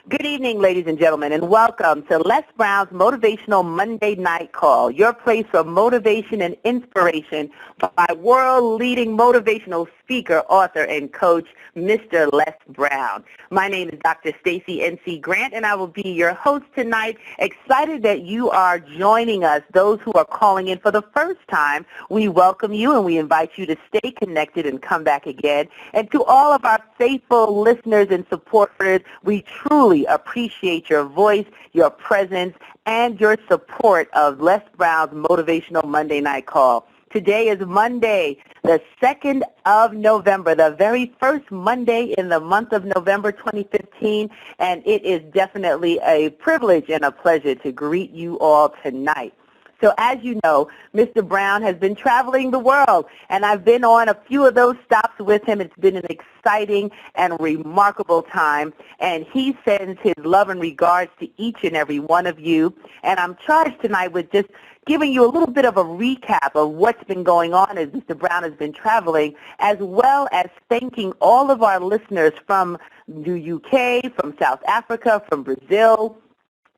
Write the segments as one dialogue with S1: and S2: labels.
S1: Good evening, ladies and gentlemen, and welcome to Les Brown's Motivational Monday Night Call, your place for motivation and inspiration by world-leading motivational speaker, author, and coach, Mr. Les Brown. My name is Dr. Stacie N.C. Grant, and I will be your host tonight. Excited that you are joining us. Those who are calling in for the first time, we welcome you, and we invite you to stay connected and come back again. And to all of our faithful listeners and supporters, we truly appreciate your voice, your presence, and your support of Les Brown's Motivational Monday Night Call. Today is Monday, the 2nd of November, the very first Monday in the month of November 2015, and it is definitely a privilege and a pleasure to greet you all tonight. So as you know, Mr. Brown has been traveling the world, and I've been on a few of those stops with him. It's been an exciting and remarkable time, and he sends his love and regards to each and every one of you. And I'm charged tonight with just giving you a little bit of a recap of what's been going on as Mr. Brown has been traveling, as well as thanking all of our listeners from the UK, from South Africa, from Brazil,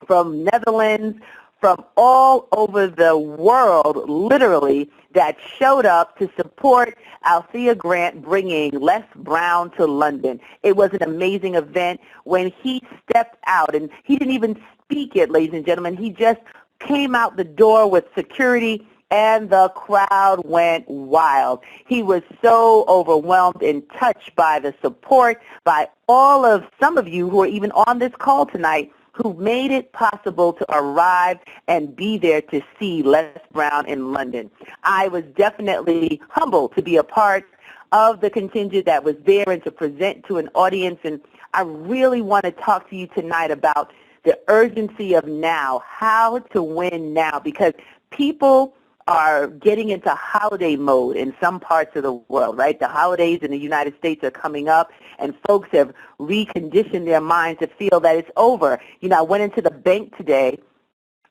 S1: from Netherlands, from all over the world, literally, that showed up to support Althea Grant bringing Les Brown to London. It was an amazing event when he stepped out, and he didn't even speak it, ladies and gentlemen. He just came out the door with security, and the crowd went wild. He was so overwhelmed and touched by the support by some of you who are even on this call tonight, who made it possible to arrive and be there to see Les Brown in London. I was definitely humbled to be a part of the contingent that was there and to present to an audience, and I really want to talk to you tonight about the urgency of now, how to win now, because people are getting into holiday mode in some parts of the world, right? The holidays in the United States are coming up, and folks have reconditioned their minds to feel that it's over. You know, I went into the bank today,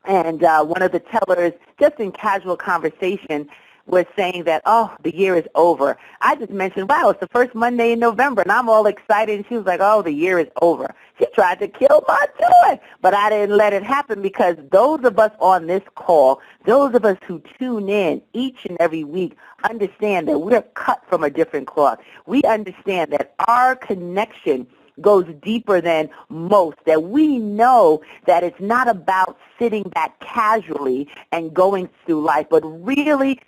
S1: and one of the tellers, just in casual conversation, was saying that, oh, the year is over. I just mentioned, wow, it's the first Monday in November, and I'm all excited, and she was like, oh, the year is over. She tried to kill my joy, but I didn't let it happen, because those of us on this call, those of us who tune in each and every week, understand that we're cut from a different cloth. We understand that our connection goes deeper than most, that we know that it's not about sitting back casually and going through life, but really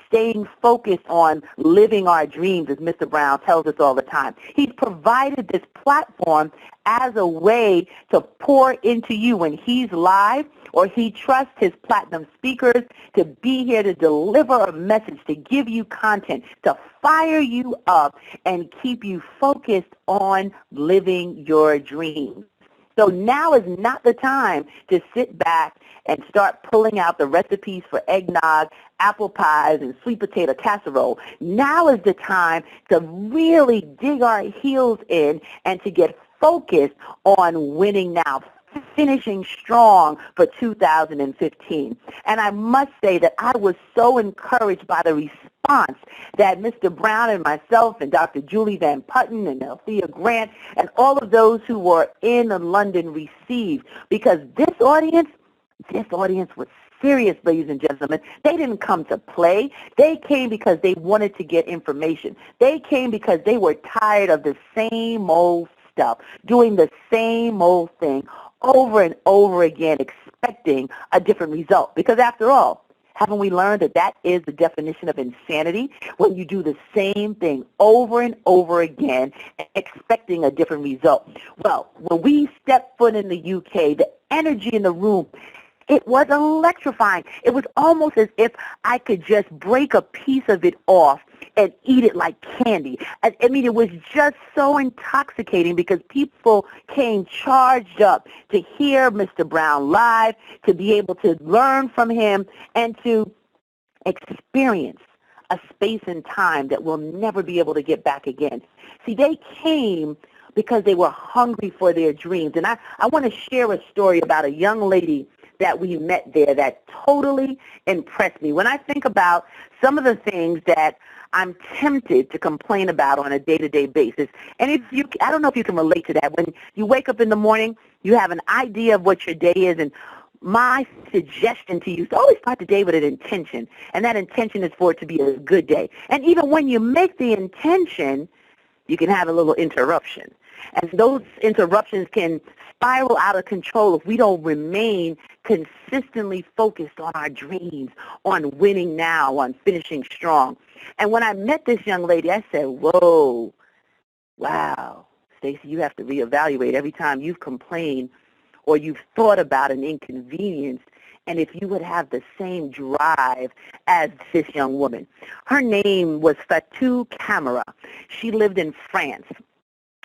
S1: staying focused on living our dreams, as Mr. Brown tells us all the time. He's provided this platform as a way to pour into you when he's live, or he trusts his platinum speakers to be here to deliver a message, to give you content, to fire you up and keep you focused on living your dreams. So now is not the time to sit back and start pulling out the recipes for eggnog, apple pies, and sweet potato casserole. Now is the time to really dig our heels in and to get focused on winning now, finishing strong for 2015. And I must say that I was so encouraged by the response that Mr. Brown and myself and Dr. Julie Van Putten and Althea Grant and all of those who were in London received, because this audience was serious, ladies and gentlemen. They didn't come to play. They came because they wanted to get information. They came because they were tired of the same old stuff, doing the same old thing over and over again, expecting a different result. Because after all, haven't we learned that that is the definition of insanity? When you do the same thing over and over again, expecting a different result. Well, when we stepped foot in the UK, the energy in the room, it was electrifying. It was almost as if I could just break a piece of it off and eat it like candy. I mean, it was just so intoxicating, because people came charged up to hear Mr. Brown live, to be able to learn from him, and to experience a space and time that we'll never be able to get back again. See, they came because they were hungry for their dreams. And I want to share a story about a young lady that we met there that totally impressed me. When I think about some of the things that I'm tempted to complain about on a day-to-day basis, and I don't know if you can relate to that. When you wake up in the morning, you have an idea of what your day is, and my suggestion to you is to always start the day with an intention, and that intention is for it to be a good day. And even when you make the intention, you can have a little interruption. And those interruptions can spiral out of control if we don't remain consistently focused on our dreams, on winning now, on finishing strong. And when I met this young lady, I said, whoa, wow, Stacie, you have to reevaluate every time you've complained or you've thought about an inconvenience, and if you would have the same drive as this young woman. Her name was Fatou Camara. She lived in France,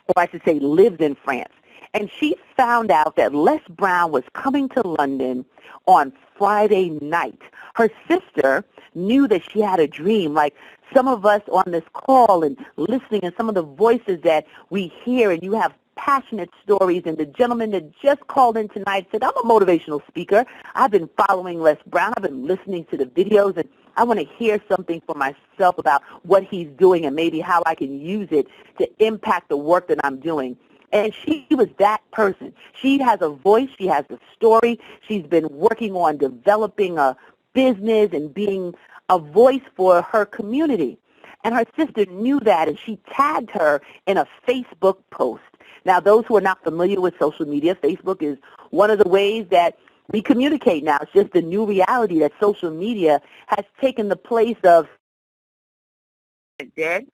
S1: or I should say lived in France. And she found out that Les Brown was coming to London on Friday night. Her sister knew that she had a dream, like some of us on this call and listening, and some of the voices that we hear, and you have passionate stories. And the gentleman that just called in tonight said, I'm a motivational speaker. I've been following Les Brown. I've been listening to the videos, and I want to hear something for myself about what he's doing and maybe how I can use it to impact the work that I'm doing. And she was that person. She has a voice. She has a story. She's been working on developing a business and being a voice for her community. And her sister knew that, and she tagged her in a Facebook post. Now, those who are not familiar with social media, Facebook is one of the ways that we communicate now. It's just the new reality that social media has taken the place of dead,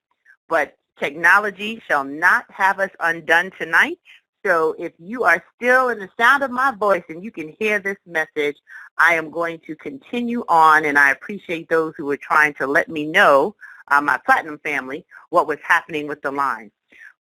S1: but technology shall not have us undone tonight. So if you are still in the sound of my voice and you can hear this message, I am going to continue on, and I appreciate those who are trying to let me know, my Platinum family, what was happening with the line.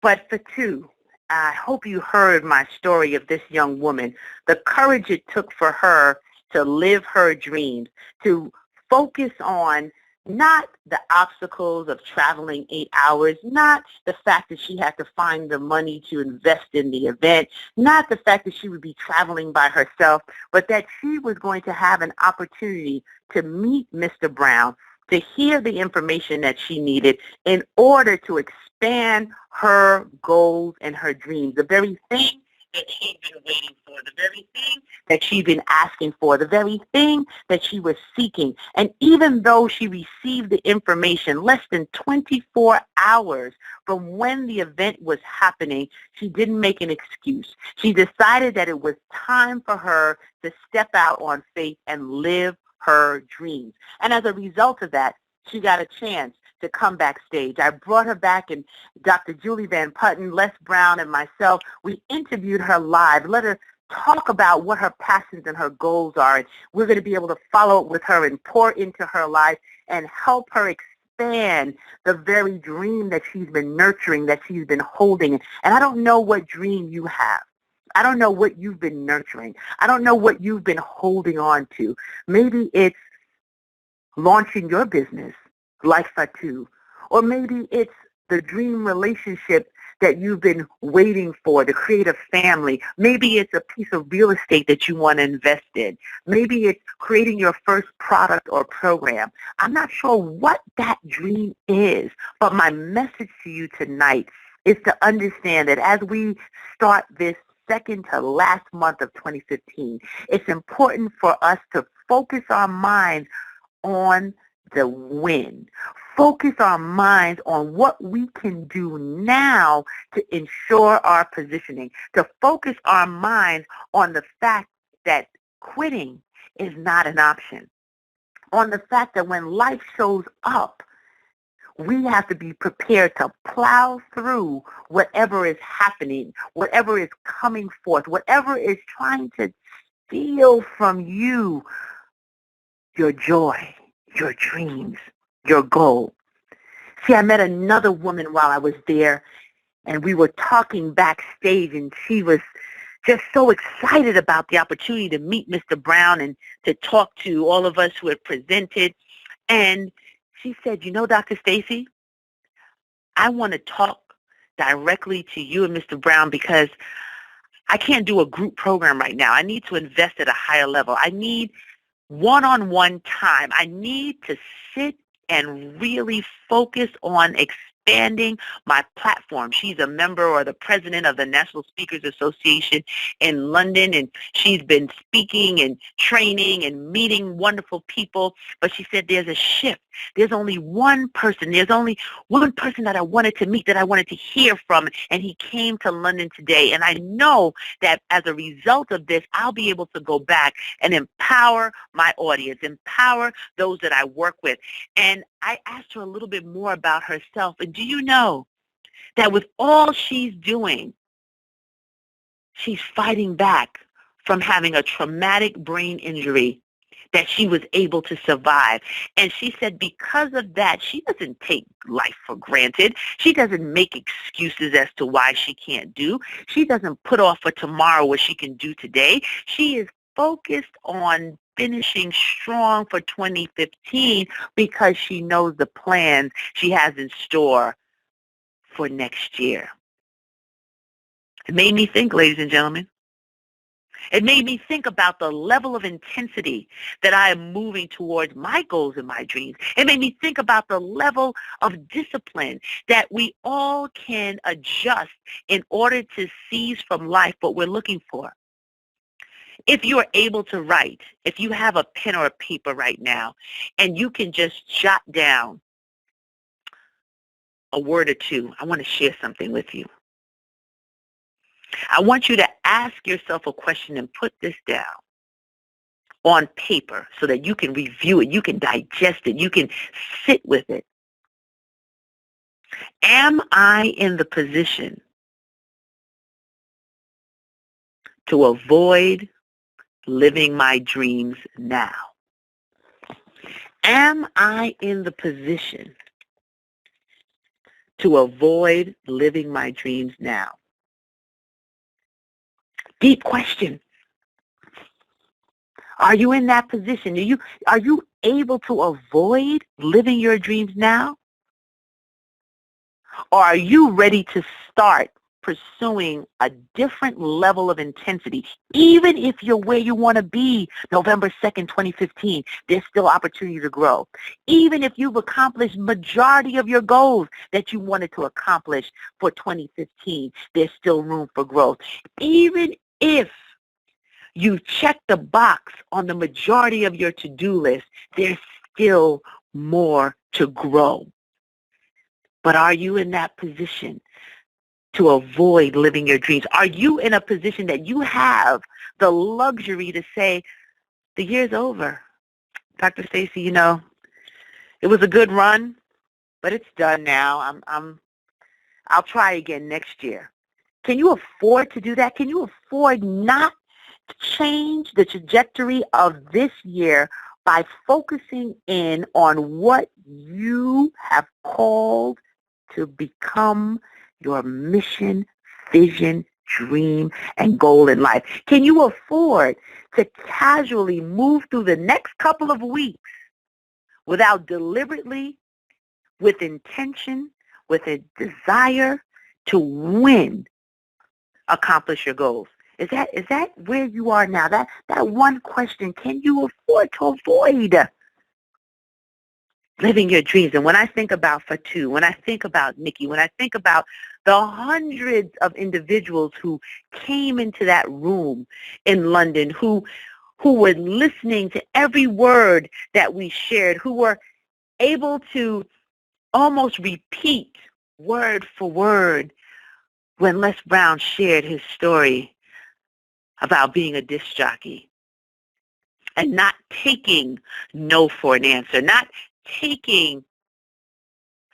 S1: But Fatou, I hope you heard my story of this young woman, the courage it took for her to live her dreams, to focus on not the obstacles of traveling 8 hours, not the fact that she had to find the money to invest in the event, not the fact that she would be traveling by herself, but that she was going to have an opportunity to meet Mr. Brown, to hear the information that she needed in order to expand her goals and her dreams, the very thing that she'd been waiting for, the very thing that she'd been asking for, the very thing that she was seeking. And even though she received the information less than 24 hours from when the event was happening, she didn't make an excuse. She decided that it was time for her to step out on faith and live her dreams. And as a result of that, she got a chance to come backstage. I brought her back, and Dr. Julie Van Putten, Les Brown, and myself, we interviewed her live, let her talk about what her passions and her goals are. And we're going to be able to follow up with her and pour into her life and help her expand the very dream that she's been nurturing, that she's been holding. And I don't know what dream you have. I don't know what you've been nurturing. I don't know what you've been holding on to. Maybe it's launching your business like Fatou, or maybe it's the dream relationship that you've been waiting for, to create a family. Maybe it's a piece of real estate that you want to invest in. Maybe it's creating your first product or program. I'm not sure what that dream is, but my message to you tonight is to understand that as we start this second to last month of 2015, it's important for us to focus our minds on the win. Focus our minds on what we can do now to ensure our positioning, to focus our minds on the fact that quitting is not an option, on the fact that when life shows up, we have to be prepared to plow through whatever is happening, whatever is coming forth, whatever is trying to steal from you your joy, your dreams, your goal. See, I met another woman while I was there, and we were talking backstage, and she was just so excited about the opportunity to meet Mr. Brown and to talk to all of us who had presented. And she said, you know, Dr. Stacie, I want to talk directly to you and Mr. Brown because I can't do a group program right now. I need to invest at a higher level. I need one-on-one time. I need to sit and really focus on expanding my platform. She's a member or the president of the National Speakers Association in London, and she's been speaking and training and meeting wonderful people. But she said there's a shift. There's only one person. There's only one person that I wanted to meet, that I wanted to hear from, and he came to London today. And I know that as a result of this, I'll be able to go back and empower my audience, empower those that I work with. And I asked her a little bit more about herself. And do you know that with all she's doing, she's fighting back from having a traumatic brain injury that she was able to survive. And she said because of that, she doesn't take life for granted. She doesn't make excuses as to why she can't do. She doesn't put off for tomorrow what she can do today. She is focused on finishing strong for 2015 because she knows the plans she has in store for next year. It made me think, ladies and gentlemen. It made me think about the level of intensity that I am moving towards my goals and my dreams. It made me think about the level of discipline that we all can adjust in order to seize from life what we're looking for. If you are able to write, if you have a pen or a paper right now, and you can just jot down a word or two, I want to share something with you. I want you to ask yourself a question and put this down on paper so that you can review it, you can digest it, you can sit with it. Am I in the position to avoid living my dreams now? Am I in the position to avoid living my dreams now? Deep question. Are you in that position? Are you able to avoid living your dreams now? Or are you ready to start pursuing a different level of intensity? Even if you're where you want to be November 2nd, 2015, there's still opportunity to grow. Even if you've accomplished majority of your goals that you wanted to accomplish for 2015, there's still room for growth. Even if you check the box on the majority of your to-do list, there's still more to grow. But are you in that position to avoid living your dreams? Are you in a position that you have the luxury to say, the year's over? Dr. Stacie, it was a good run, but it's done now. I'll try again next year. Can you afford to do that? Can you afford not to change the trajectory of this year by focusing in on what you have called to become your mission, vision, dream, and goal in life? Can you afford to casually move through the next couple of weeks without deliberately, with intention, with a desire to win, accomplish your goals? Is that where you are now? That one question, can you afford to avoid living your dreams? And when I think about Fatu, when I think about Nikki, when I think about the hundreds of individuals who came into that room in London, who were listening to every word that we shared, who were able to almost repeat word for word when Les Brown shared his story about being a disc jockey and not taking no for an answer, not taking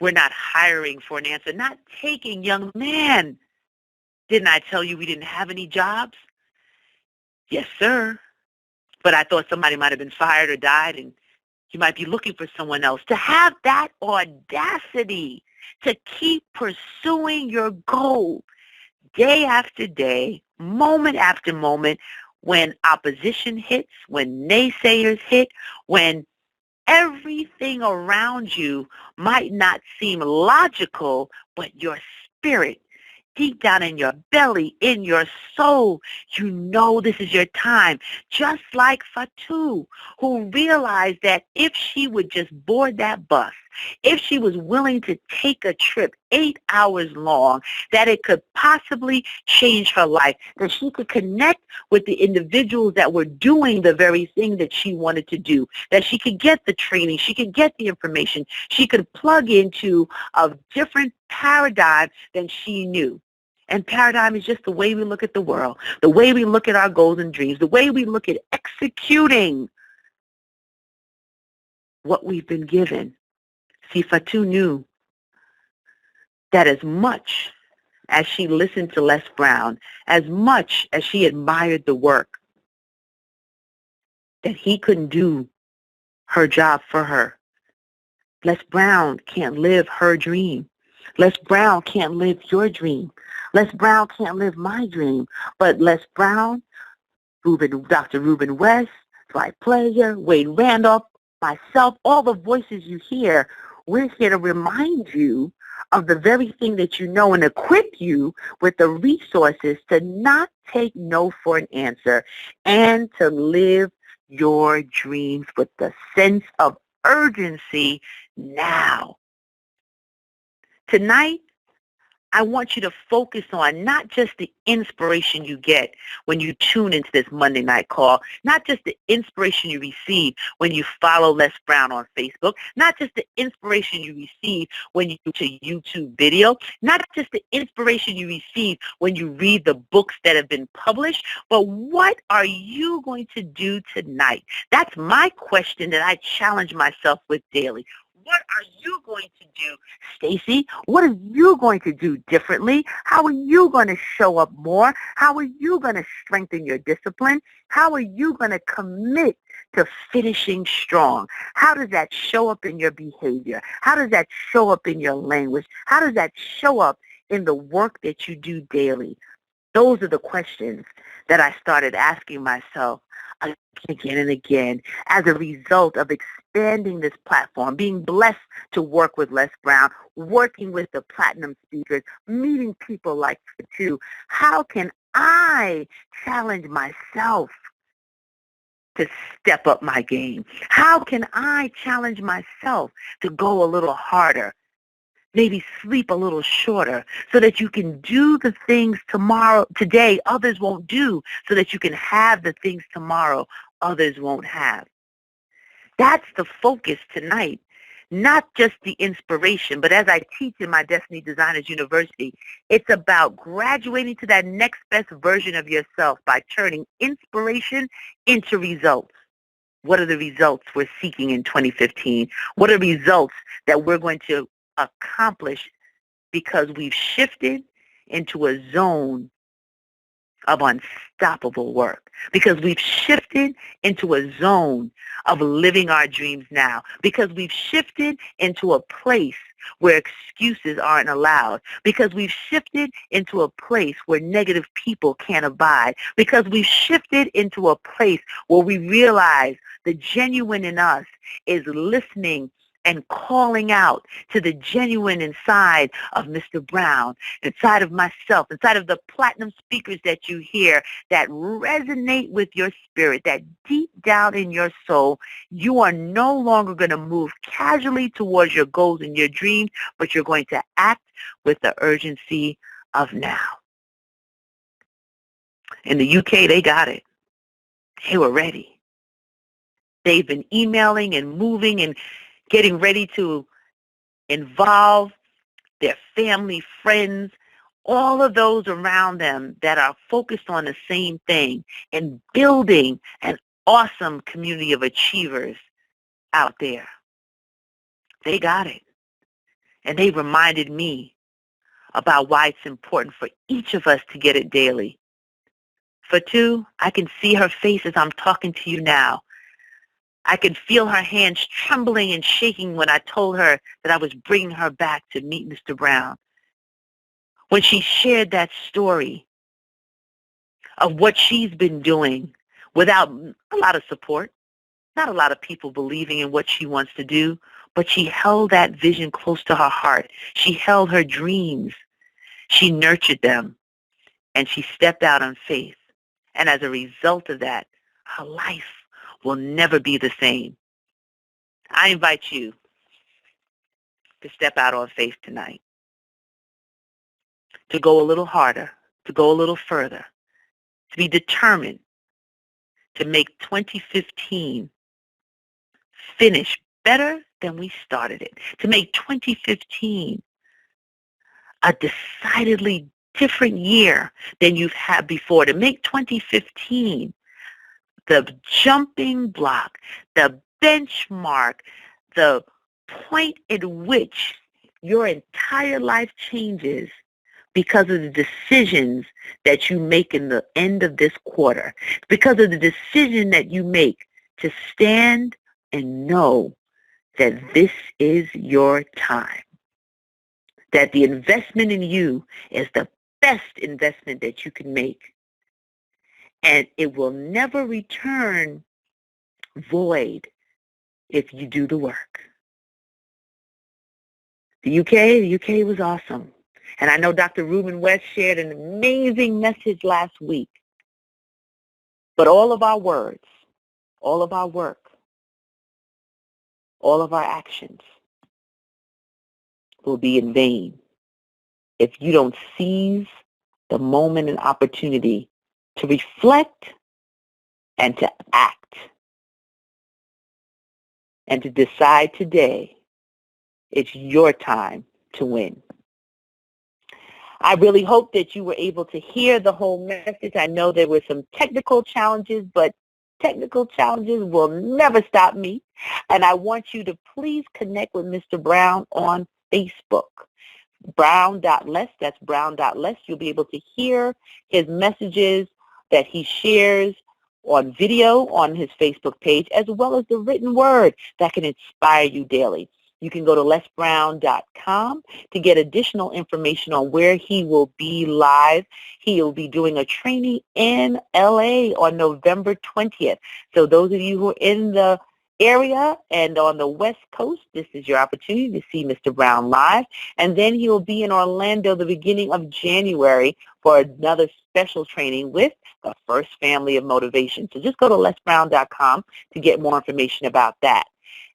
S1: we're not hiring for an answer, not taking young man, didn't I tell you we didn't have any jobs? Yes, sir. But I thought somebody might have been fired or died and you might be looking for someone else. To have that audacity to keep pursuing your goal day after day, moment after moment, when opposition hits, when naysayers hit, when everything around you might not seem logical, but your spirit deep down in your belly, in your soul, you know this is your time. Just like Fatu, who realized that if she would just board that bus, if she was willing to take a trip 8 hours long, that it could possibly change her life, that she could connect with the individuals that were doing the very thing that she wanted to do, that she could get the training, she could get the information, she could plug into a different paradigm than she knew. And paradigm is just the way we look at the world, the way we look at our goals and dreams, the way we look at executing what we've been given. See, Fatu knew that as much as she listened to Les Brown, as much as she admired the work, that he couldn't do her job for her. Les Brown can't live her dream. Les Brown can't live your dream. Les Brown can't live my dream. But Les Brown, Dr. Reuben West, Dwight Pleasure, Wade Randolph, myself, all the voices you hear, we're here to remind you of the very thing that you know and equip you with the resources to not take no for an answer and to live your dreams with the sense of urgency now. Tonight, I want you to focus on not just the inspiration you get when you tune into this Monday night call, not just the inspiration you receive when you follow Les Brown on Facebook, not just the inspiration you receive when you do a YouTube video, not just the inspiration you receive when you read the books that have been published, but what are you going to do tonight? That's my question that I challenge myself with daily. What are you going to do, Stacie? What are you going to do differently? How are you going to show up more? How are you going to strengthen your discipline? How are you going to commit to finishing strong? How does that show up in your behavior? How does that show up in your language? How does that show up in the work that you do daily? Those are the questions that I started asking myself again and again as a result of expanding this platform, being blessed to work with Les Brown, working with the platinum speakers, meeting people like Fatu. How can I challenge myself to step up my game? How can I challenge myself to go a little harder? Maybe sleep a little shorter so that you can do the things today others won't do, so that you can have the things tomorrow others won't have. That's the focus tonight, not just the inspiration, but as I teach in my Destiny Designers University, it's about graduating to that next best version of yourself by turning inspiration into results. What are the results we're seeking in 2015? What are results that we're going to accomplish because we've shifted into a zone of unstoppable work, because we've shifted into a zone of living our dreams now, because we've shifted into a place where excuses aren't allowed, because we've shifted into a place where negative people can't abide, because we've shifted into a place where we realize the genuine in us is listening and calling out to the genuine inside of Mr. Brown, inside of myself, inside of the platinum speakers that you hear that resonate with your spirit, that deep down in your soul, you are no longer going to move casually towards your goals and your dreams, but you're going to act with the urgency of now. In the UK, they got it. They were ready. They've been emailing and moving and getting ready to involve their family, friends, all of those around them that are focused on the same thing and building an awesome community of achievers out there. They got it. And they reminded me about why it's important for each of us to get it daily. Fatu, I can see her face as I'm talking to you now. I could feel her hands trembling and shaking when I told her that I was bringing her back to meet Mr. Brown. When she shared that story of what she's been doing without a lot of support, not a lot of people believing in what she wants to do, but she held that vision close to her heart. She held her dreams. She nurtured them, and she stepped out on faith. And as a result of that, her life will never be the same. I invite you to step out on faith tonight, to go a little harder, to go a little further, to be determined to make 2015 finish better than we started it, to make 2015 a decidedly different year than you've had before, to make 2015 the jumping block, the benchmark, the point at which your entire life changes because of the decisions that you make in the end of this quarter, because of the decision that you make to stand and know that this is your time, that the investment in you is the best investment that you can make, and it will never return void if you do the work. The UK was awesome. And I know Dr. Reuben West shared an amazing message last week. But all of our words, all of our work, all of our actions will be in vain if you don't seize the moment and opportunity to reflect and to act and to decide today it's your time to win. I really hope that you were able to hear the whole message. I know there were some technical challenges, but technical challenges will never stop me. And I want you to please connect with Mr. Brown on Facebook. Brown.less, that's Brown.less. You'll be able to hear his messages that he shares on video on his Facebook page, as well as the written word that can inspire you daily. You can go to lesbrown.com to get additional information on where he will be live. He will be doing a training in LA on November 20th. So those of you who are in the area and on the West Coast, this is your opportunity to see Mr. Brown live. And then he will be in Orlando the beginning of January for another special training with the First Family of Motivation. So just go to lesbrown.com to get more information about that.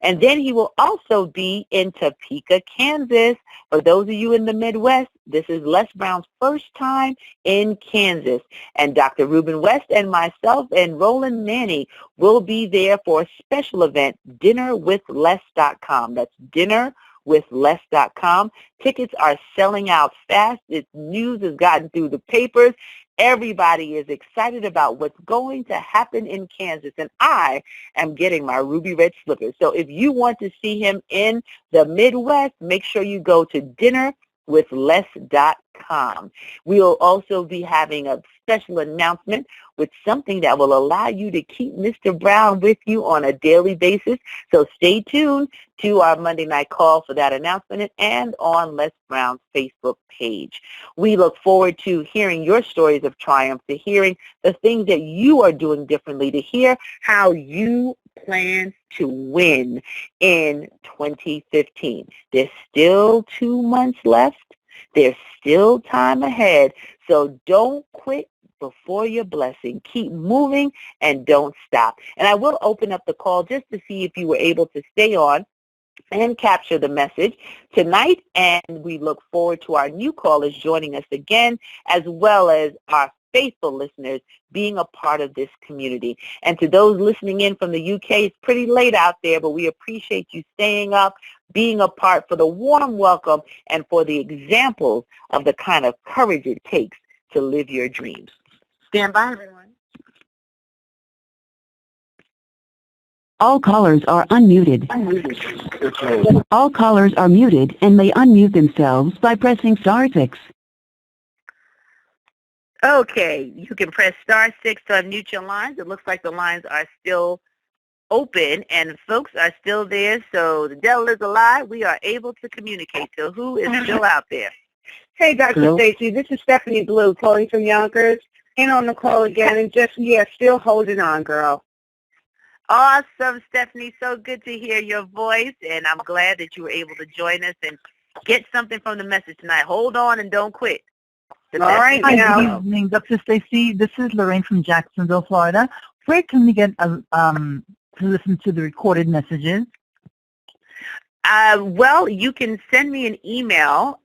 S1: And then he will also be in Topeka, Kansas. For those of you in the Midwest, this is Les Brown's first time in Kansas. And Dr. Reuben West and myself and Roland Manny will be there for a special event, dinnerwithles.com. That's dinnerwithles.com. Tickets are selling out fast. Its news has gotten through the papers. Everybody is excited about what's going to happen in Kansas, and I am getting my ruby red slippers. So if you want to see him in the Midwest, make sure you go to dinnerwithles.com. We'll also be having a special announcement with something that will allow you to keep Mr. Brown with you on a daily basis. So stay tuned to our Monday night call for that announcement and on Les Brown's Facebook page. We look forward to hearing your stories of triumph, to hearing the things that you are doing differently, to hear how you plan to win in 2015. There's still 2 months left. There's still time ahead. So don't quit before your blessing. Keep moving and don't stop. And I will open up the call just to see if you were able to stay on and capture the message tonight. And we look forward to our new callers joining us again, as well as our faithful listeners being a part of this community. And to those listening in from the UK, it's pretty late out there, but we appreciate you staying up, being a part, for the warm welcome, and for the examples of the kind of courage it takes to live your dreams. Stand by, everyone.
S2: All callers are unmuted. All callers are muted and may unmute themselves by pressing *6.
S1: Okay, you can press *6 to unmute your lines. It looks like the lines are still open and folks are still there, so the devil is a lie. We are able to communicate. So who is still out there?
S3: Hey, Dr. Stacie, this is Stephanie Blue calling from Yonkers. In on the call again, and just, still holding on, girl.
S1: Awesome, Stephanie. So good to hear your voice, and I'm glad that you were able to join us and get something from the message tonight. Hold on and don't quit. The
S3: All right,
S4: Hi,
S3: now.
S4: good evening, Dr. Stacie. This is Lorraine from Jacksonville, Florida. Where can we get to listen to the recorded messages?
S1: Well, you can send me an email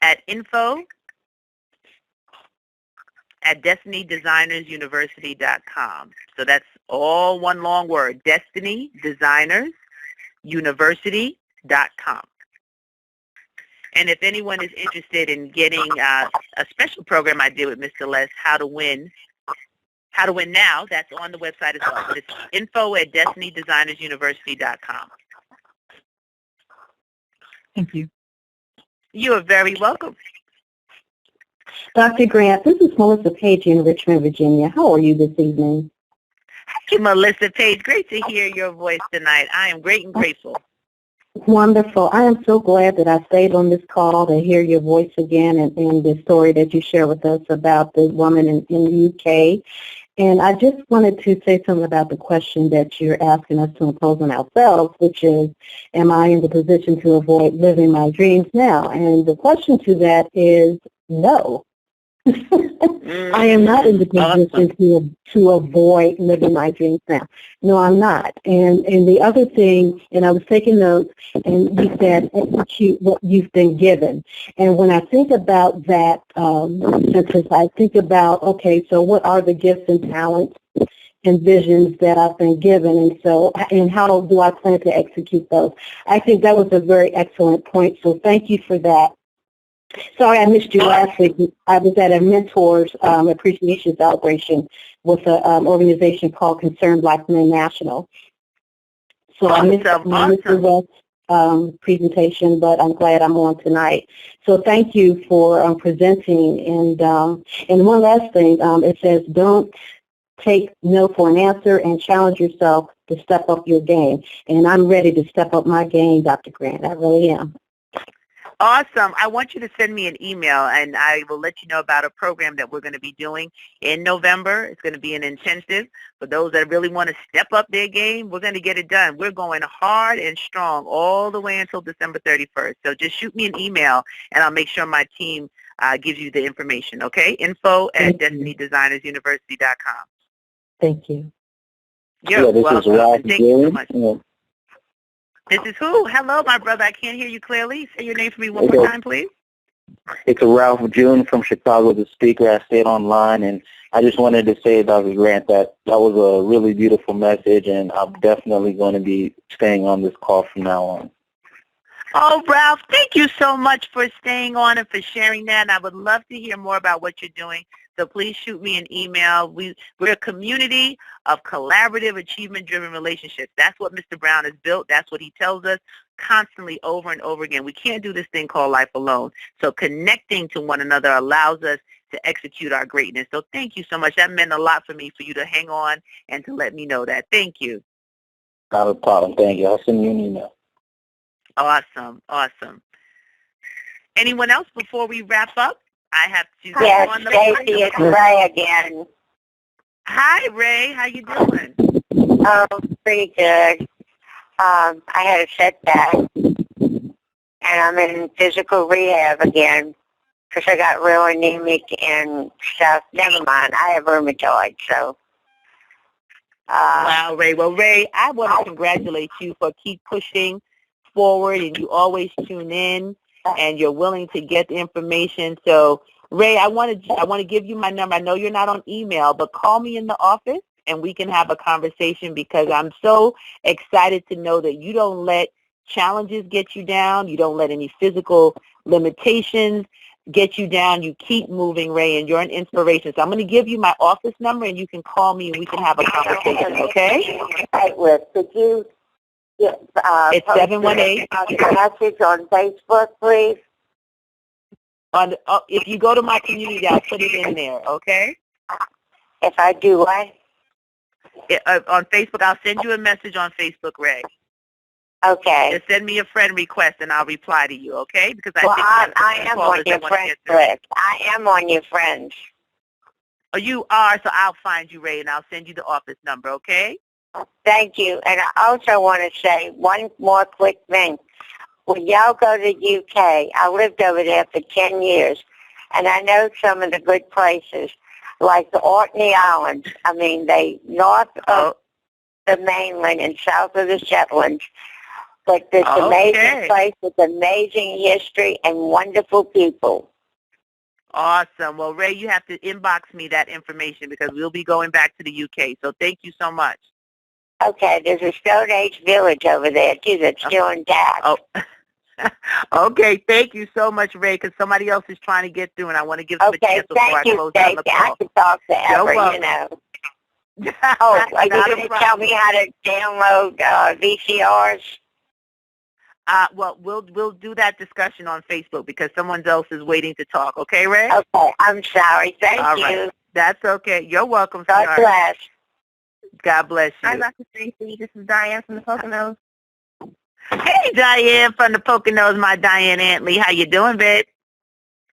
S1: at info@destinydesignersuniversity.com. So that's all one long word, destinydesignersuniversity.com. And if anyone is interested in getting a special program I did with Mr. Les, How to Win Now, that's on the website as well. But it's info@destinydesignersuniversity.com.
S4: Thank you.
S1: You are very welcome.
S5: Dr. Grant, this is Melissa Page in Richmond, Virginia. How are you this evening?
S1: Thank you, Melissa Page. Great to hear your voice tonight. I am great and grateful.
S5: Wonderful. I am so glad that I stayed on this call to hear your voice again and the story that you share with us about the woman in the UK. And I just wanted to say something about the question that you're asking us to impose on ourselves, which is, am I in the position to avoid living my dreams now? And the question to that is no. I am not in the position to avoid living my dreams now. No, I'm not. And the other thing, and I was taking notes, and you said execute what you've been given. And when I think about that sentence, I think about, okay, so what are the gifts and talents and visions that I've been given, and how do I plan to execute those? I think that was a very excellent point, so thank you for that. Sorry I missed you last week. I was at a mentor's appreciation celebration with an organization called Concerned Black Men National. So I missed the West presentation, but I'm glad I'm on tonight. So thank you for presenting. And one last thing, it says don't take no for an answer and challenge yourself to step up your game. And I'm ready to step up my game, Dr. Grant. I really am.
S1: Awesome. I want you to send me an email, and I will let you know about a program that we're going to be doing in November. It's going to be an intensive. For those that really want to step up their game, we're going to get it done. We're going hard and strong all the way until December 31st. So just shoot me an email, and I'll make sure my team gives you the information, okay? info@destinydesignersuniversity.com.
S5: Thank you.
S1: You're welcome. Thank you so much.
S6: Yeah.
S1: This is who? Hello, my brother. I can't hear you clearly. Say your name for me one more time, please.
S6: It's Ralph June from Chicago, the speaker. I stayed online, and I just wanted to say, Dr. Grant, that was a really beautiful message, and I'm definitely going to be staying on this call from now on.
S1: Oh, Ralph, thank you so much for staying on and for sharing that. And I would love to hear more about what you're doing. So please shoot me an email. We're a community of collaborative, achievement-driven relationships. That's what Mr. Brown has built. That's what he tells us constantly over and over again. We can't do this thing called life alone. So connecting to one another allows us to execute our greatness. So thank you so much. That meant a lot for me for you to hang on and to let me know that. Thank you.
S6: Not a problem. Thank you. I'll send you an email.
S1: Awesome. Awesome. Anyone else before we wrap up? I have to go
S7: Yes,
S1: on the
S7: Stacie, it's Ray again.
S1: Hi, Ray. How you doing?
S7: Oh, pretty good. I had a setback, and I'm in physical rehab again because I got real anemic and stuff. Never mind. I have rheumatoid, so.
S1: Wow, Ray. Well, Ray, I want to congratulate you for keep pushing forward, and you always tune in, and you're willing to get the information. So, Ray, I want to give you my number. I know you're not on email, but call me in the office, and we can have a conversation because I'm so excited to know that you don't let challenges get you down. You don't let any physical limitations get you down. You keep moving, Ray, and you're an inspiration. So I'm going to give you my office number, and you can call me, and we can have a conversation, okay?
S7: Right, with. Could you
S1: It's 718.
S7: message on Facebook, please?
S1: If you go to my community, I'll put it in there, okay?
S7: If I do what?
S1: On Facebook, I'll send you a message on Facebook, Ray.
S7: Okay.
S1: Just send me a friend request, and I'll reply to you, okay? Because
S7: I am on your friends list. I am on your friends.
S1: Oh, you are, so I'll find you, Ray, and I'll send you the office number, okay?
S7: Thank you. And I also want to say one more quick thing. When y'all go to the UK, I lived over there for 10 years, And I know some of the good places, like the Orkney Islands. I mean, they north of the mainland and south of the Shetlands. But this amazing place with amazing history and wonderful people.
S1: Awesome. Well, Ray, you have to inbox me that information because we'll be going back to the UK. So thank you so much.
S7: Okay, there's a Stone Age village over there, too, that's still intact.
S1: Oh. Okay, thank you so much, Ray, because somebody else is trying to get through, and I want to give them a chance before I close down the call.
S7: I can talk forever, you know. Oh, are you going to tell me how to download VCRs?
S1: Well, we'll do that discussion on Facebook because someone else is waiting to talk. Okay, Ray?
S7: Okay, I'm sorry. Thank you.
S1: Right. That's okay. You're welcome,
S7: God
S1: sweetheart.
S7: bless.
S1: God bless you.
S3: Hi, Dr. Stacie. This is Diane from the Poconos.
S1: Hey, Diane from the Poconos, my Diane Antley. How you doing, babe?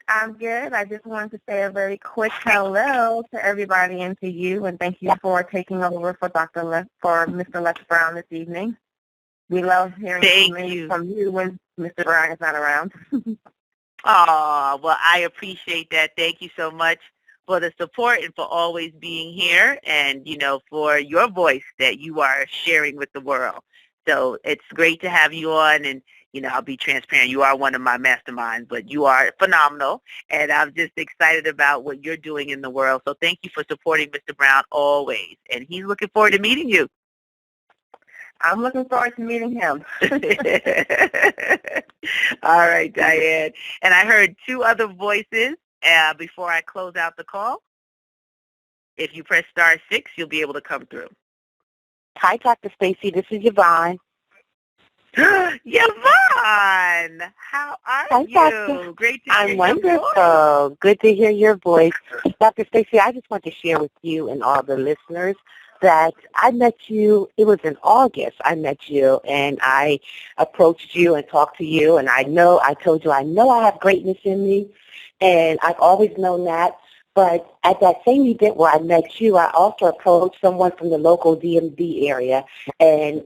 S3: I'm good. I just wanted to say a very quick hello to everybody and to you, and thank you for taking over for Mr. Les Brown this evening. We love hearing from you when Mr. Brown is not around.
S1: Oh, well, I appreciate that. Thank you so much for the support and for always being here and, you know, for your voice that you are sharing with the world. So it's great to have you on, and, you know, I'll be transparent. You are one of my masterminds, but you are phenomenal, and I'm just excited about what you're doing in the world. So thank you for supporting Mr. Brown always, and he's looking forward to meeting you.
S3: I'm looking forward to meeting him.
S1: All right, Diane. And I heard two other voices before I close out the call. If you press *6, you'll be able to come through.
S8: Hi, Dr. Stacie. This is Yvonne.
S1: Yvonne, how are you?
S8: Doctor.
S1: Great to hear
S8: I'm wonderful. Good to hear your voice. Dr. Stacie, I just want to share with you and all the listeners that I met you, it was in August. I met you and I approached you and talked to you, and I told you I have greatness in me, and I've always known that. But at that same event where I met you, I also approached someone from the local DMV area and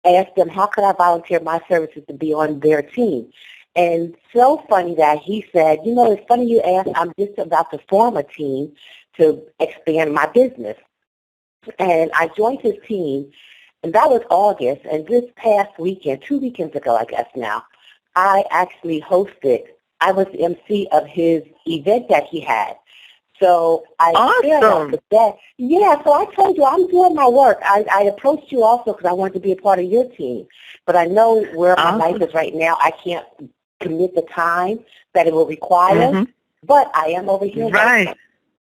S8: asked them, how could I volunteer my services to be on their team? And so funny that he said, you know, it's funny you asked, I'm just about to form a team to expand my business. And I joined his team, and that was August. And this past weekend, 2 weekends ago, I guess now, I actually I was the MC of his event that he had. So
S1: awesome.
S8: So I told you I'm doing my work. I approached you also because I wanted to be a part of your team. But I know where my life is right now. I can't commit the time that it will require. But I am over here.
S1: Right.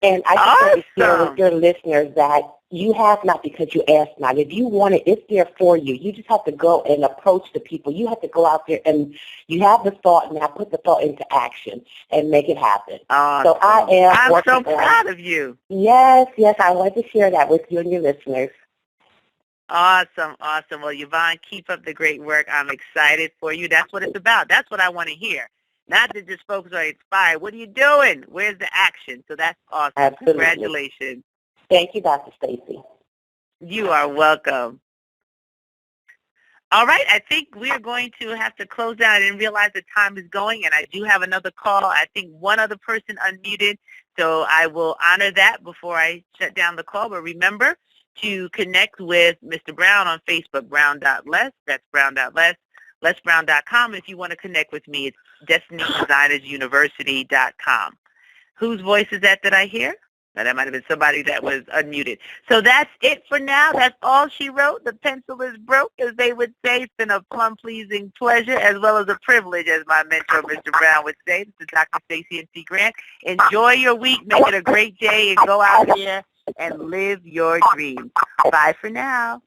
S8: And I just want to share with your listeners that you have not because you asked not. If you want it, it's there for you. You just have to go and approach the people. You have to go out there and you have the thought, now put the thought into action and make it happen.
S1: Awesome.
S8: So I'm
S1: so proud of you.
S8: Yes, I wanted to share that with you and your listeners.
S1: Awesome. Well, Yvonne, keep up the great work. I'm excited for you. That's what it's about. That's what I want to hear. Not that just folks are inspired. What are you doing? Where's the action? So that's awesome.
S8: Absolutely.
S1: Congratulations.
S8: Thank you, Dr. Stacie.
S1: You are welcome. All right, I think we're going to have to close down. I didn't realize the time is going, and I do have another call. I think one other person unmuted, so I will honor that before I shut down the call. But remember to connect with Mr. Brown on Facebook, brown.les. That's brown.les. LesBrown.com. If you want to connect with me, it's destinydesignersuniversity.com. Whose voice is that I hear? Now, that might have been somebody that was unmuted. So that's it for now. That's all she wrote. The pencil is broke, as they would say. It's been a plum-pleasing pleasure as well as a privilege, as my mentor, Mr. Brown, would say. This is Dr. Stacie N.C. Grant. Enjoy your week. Make it a great day and go out there and live your dreams. Bye for now.